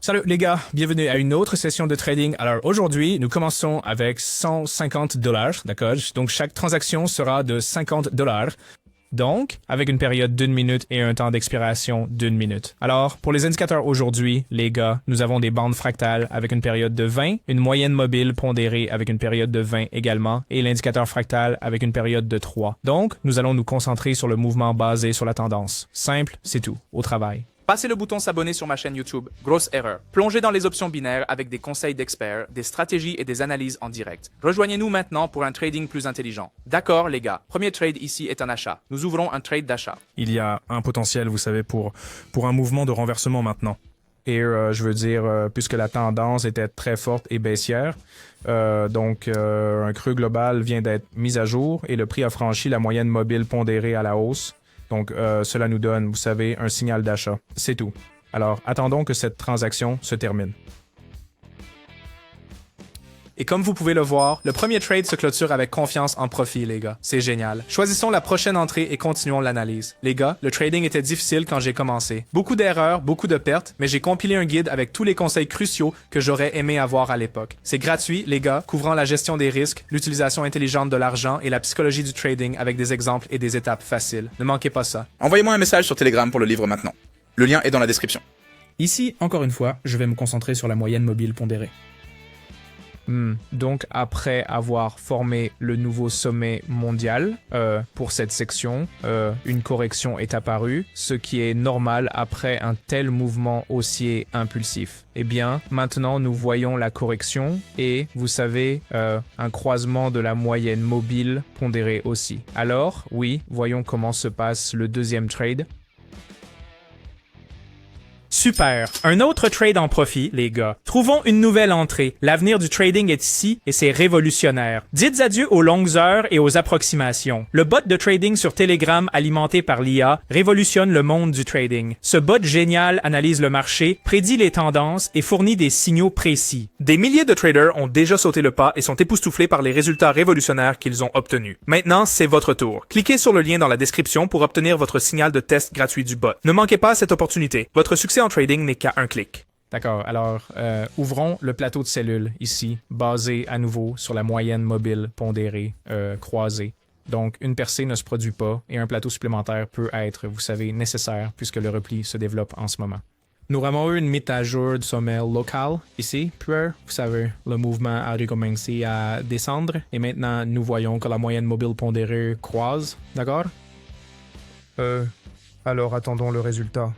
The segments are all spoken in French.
Salut les gars, bienvenue à une autre session de trading. Alors aujourd'hui, nous commençons avec 150 $, d'accord? Donc chaque transaction sera de 50 $. Donc, avec une période d'1 minute et un temps d'expiration d'1 minute. Alors, pour les indicateurs aujourd'hui, les gars, nous avons des bandes fractales avec une période de 20, une moyenne mobile pondérée avec une période de 20 également, et l'indicateur fractal avec une période de 3. Donc, nous allons nous concentrer sur le mouvement basé sur la tendance. Simple, c'est tout. Au travail. Passez le bouton s'abonner sur ma chaîne YouTube. Grosse erreur. Plongez dans les options binaires avec des conseils d'experts, des stratégies et des analyses en direct. Rejoignez-nous maintenant pour un trading plus intelligent. D'accord, les gars. Premier trade ici est un achat. Nous ouvrons un trade d'achat. Il y a un potentiel, vous savez, pour un mouvement de renversement maintenant. Et je veux dire, puisque la tendance était très forte et baissière, donc un creux global vient d'être mis à jour et le prix a franchi la moyenne mobile pondérée à la hausse. Donc, cela nous donne, vous savez, un signal d'achat. C'est tout. Alors, attendons que cette transaction se termine. Et comme vous pouvez le voir, le premier trade se clôture avec confiance en profit, les gars. C'est génial. Choisissons la prochaine entrée et continuons l'analyse. Les gars, le trading était difficile quand j'ai commencé. Beaucoup d'erreurs, beaucoup de pertes, mais j'ai compilé un guide avec tous les conseils cruciaux que j'aurais aimé avoir à l'époque. C'est gratuit, les gars, couvrant la gestion des risques, l'utilisation intelligente de l'argent et la psychologie du trading avec des exemples et des étapes faciles. Ne manquez pas ça. Envoyez-moi un message sur Telegram pour le livre maintenant. Le lien est dans la description. Ici, encore une fois, je vais me concentrer sur la moyenne mobile pondérée. Donc, après avoir formé le nouveau sommet mondial pour cette section, une correction est apparue, ce qui est normal après un tel mouvement haussier impulsif. Eh bien, maintenant, nous voyons la correction et, vous savez, un croisement de la moyenne mobile pondérée aussi. Alors, oui, voyons comment se passe le deuxième trade. Super! Un autre trade en profit, les gars. Trouvons une nouvelle entrée. L'avenir du trading est ici et c'est révolutionnaire. Dites adieu aux longues heures et aux approximations. Le bot de trading sur Telegram alimenté par l'IA révolutionne le monde du trading. Ce bot génial analyse le marché, prédit les tendances et fournit des signaux précis. Des milliers de traders ont déjà sauté le pas et sont époustouflés par les résultats révolutionnaires qu'ils ont obtenus. Maintenant, c'est votre tour. Cliquez sur le lien dans la description pour obtenir votre signal de test gratuit du bot. Ne manquez pas cette opportunité. Votre succès en trading n'est qu'à un clic. D'accord, alors ouvrons le plateau de cellules ici, basé à nouveau sur la moyenne mobile pondérée croisée. Donc, une percée ne se produit pas et un plateau supplémentaire peut être, vous savez, nécessaire puisque le repli se développe en ce moment. Nous avons eu une mise à jour du sommet local ici, puis vous savez, le mouvement a recommencé à descendre et maintenant nous voyons que la moyenne mobile pondérée croise, d'accord? Alors attendons le résultat.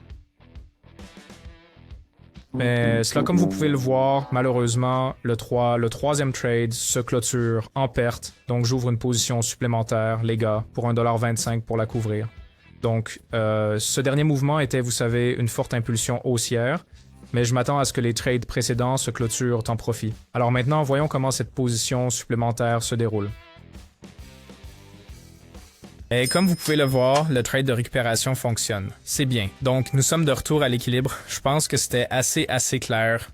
Mais cela, comme vous pouvez le voir, malheureusement, le troisième trade se clôture en perte. Donc, j'ouvre une position supplémentaire, les gars, pour 1,25$ pour la couvrir. Donc, ce dernier mouvement était, vous savez, une forte impulsion haussière. Mais je m'attends à ce que les trades précédents se clôturent en profit. Alors maintenant, voyons comment cette position supplémentaire se déroule. Et comme vous pouvez le voir, le trade de récupération fonctionne. C'est bien. Donc, nous sommes de retour à l'équilibre. Je pense que c'était assez clair.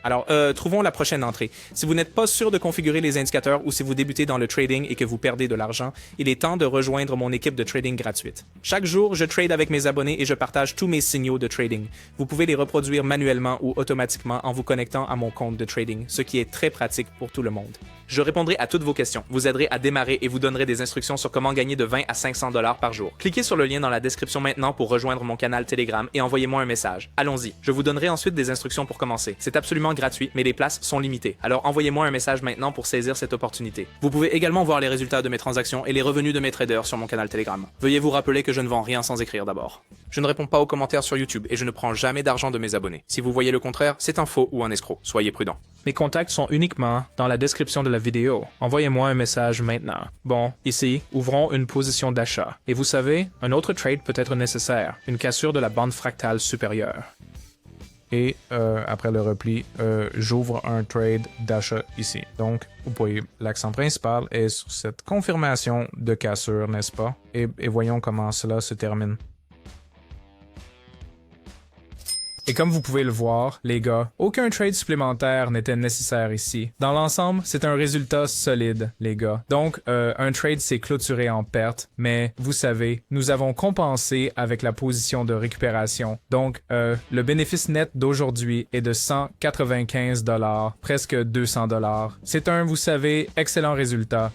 Alors, trouvons la prochaine entrée. Si vous n'êtes pas sûr de configurer les indicateurs ou si vous débutez dans le trading et que vous perdez de l'argent, il est temps de rejoindre mon équipe de trading gratuite. Chaque jour, je trade avec mes abonnés et je partage tous mes signaux de trading. Vous pouvez les reproduire manuellement ou automatiquement en vous connectant à mon compte de trading, ce qui est très pratique pour tout le monde. Je répondrai à toutes vos questions, vous aiderai à démarrer et vous donnerai des instructions sur comment gagner de 20 à 500 $ par jour. Cliquez sur le lien dans la description maintenant pour rejoindre mon canal Telegram et envoyez-moi un message. Allons-y, je vous donnerai ensuite des instructions pour commencer. C'est absolument gratuit, mais les places sont limitées. Alors envoyez-moi un message maintenant pour saisir cette opportunité. Vous pouvez également voir les résultats de mes transactions et les revenus de mes traders sur mon canal Telegram. Veuillez vous rappeler que je ne vends rien sans écrire d'abord. Je ne réponds pas aux commentaires sur YouTube et je ne prends jamais d'argent de mes abonnés. Si vous voyez le contraire, c'est un faux ou un escroc. Soyez prudent. Mes contacts sont uniquement dans la description de la vidéo. Envoyez-moi un message maintenant. Bon, ici, ouvrons une position d'achat. Et vous savez, un autre trade peut être nécessaire. Une cassure de la bande fractale supérieure. Et après le repli, j'ouvre un trade d'achat ici. Donc, vous voyez, l'accent principal est sur cette confirmation de cassure, n'est-ce pas? Et voyons comment cela se termine. Et comme vous pouvez le voir, les gars, aucun trade supplémentaire n'était nécessaire ici. Dans l'ensemble, c'est un résultat solide, les gars. Donc, un trade s'est clôturé en perte, mais vous savez, nous avons compensé avec la position de récupération. Donc, le bénéfice net d'aujourd'hui est de 195 $, presque 200 $. C'est un, vous savez, excellent résultat.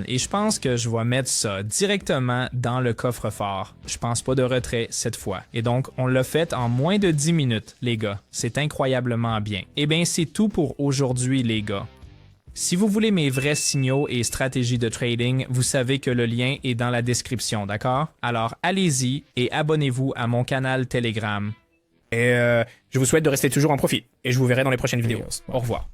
Et je pense que je vais mettre ça directement dans le coffre-fort. Je pense pas de retrait cette fois. Et donc, on l'a fait en moins de 10 minutes, les gars. C'est incroyablement bien. Eh bien, c'est tout pour aujourd'hui, les gars. Si vous voulez mes vrais signaux et stratégies de trading, vous savez que le lien est dans la description, d'accord? Alors, allez-y et abonnez-vous à mon canal Telegram. Et je vous souhaite de rester toujours en profit. Et je vous verrai dans les prochaines vidéos. Au revoir.